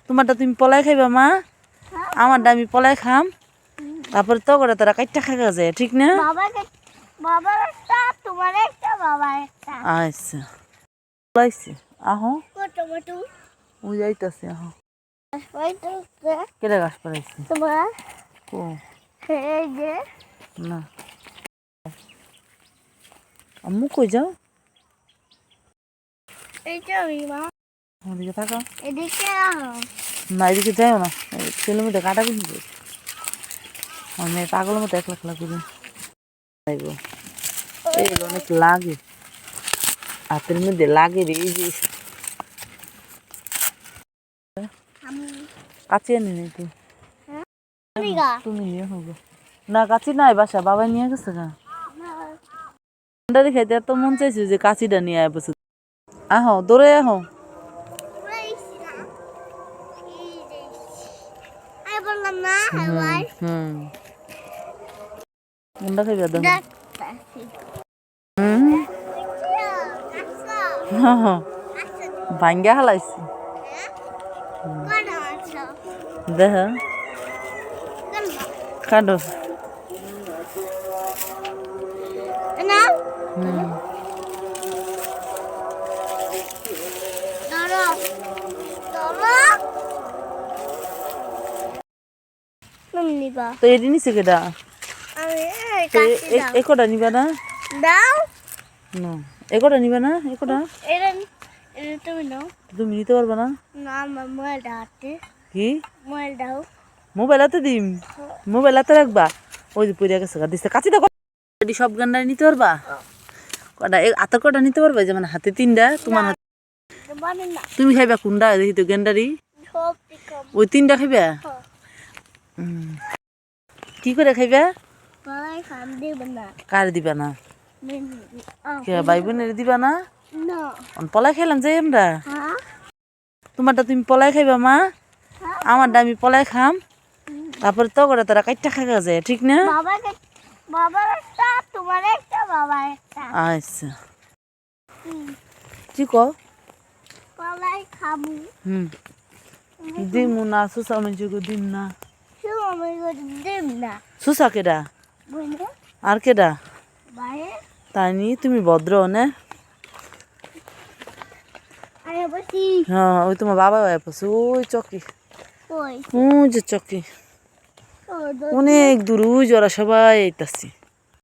তোমারটা তুমি পলাই খাইবা মা, আমারটা আমি পলাই খাম, তারপরে তো করে তোরা কাইটটা খাওয়া যায়, ঠিক না? বাবার একটা, তোমার একটা, বাবার একটা। আচ্ছা পলাইছি, আহো টমেটো ওই যাইতাছি, আহো। হইতেছে কেটে গাছ পড়াইছি তোমার ও এই যে না, আম্মু কই যাও? এইটা মা ওদিকে থাকো এদিকে আহ না, এদিকে যাইও না, ছেলের মধ্যে কাটা কিন্তু আমি পাগলের মতো একলা একলা করি যাইব, এইগুলো অনেক লাগে হাতের মধ্যে লাগে রে, এই যে কাছে আনি নাই তুই, তুমি নিয়ে হোক না, কাছি নাই বাসা, বাবা নিয়ে গেছে গা খাইতে এত মন চাইছে যে কাছিটা নিয়ে আয় বসে, আহো দৌড়ে আহো। হুম কোনটা খাইবা দেখো, ভাঙ্গা হালাইছি দেখ কাটো, তো এটি নিচে কেটা একটা নিবা না, একটা নিবা না, একটা তুমি নিতে পারবা না, কি মোবাইল হাতে দিম, মোবাইল হাতে রাখবা, ওই যে পড়ে গেছে দিচ্ছে কাছে দেখো, এটি সব গান্ডায় নিতে পারবা, কটা হাতের কটা নিতে পারবা, যে মানে হাতে তিনটা তোমার হাতে, তুমি খাইবা কোনটা দেখি তো গেন্ডারি, ওই তিনটা খাইবা, কি করে খাইবা, কার দিবা না, ভাই বোনের দিবা না, পলাই খাইলাম যাই আমরা, তোমারটা তুমি পলাই খাইবা মা, আমারটা আমি পলাই খাম, তারপরে তো করে তোরা কাইটটা খাওয়া যায়, ঠিক না? বাবার একটা, তোমার একটা, বাবার একটা। আচ্ছা কি কও? পলাই খাবো। দিমু না, সুসা মিজুকে দিম না, দিম না। সুসা কেডা আর কেডা তাই নি, তুমি ভদ্র না, হ্যাঁ ওই তোমার বাবা পড়ছে ওই চকি, ওই যে চকি অনেক দূর, ওই ওরা সবাই আইতাছি।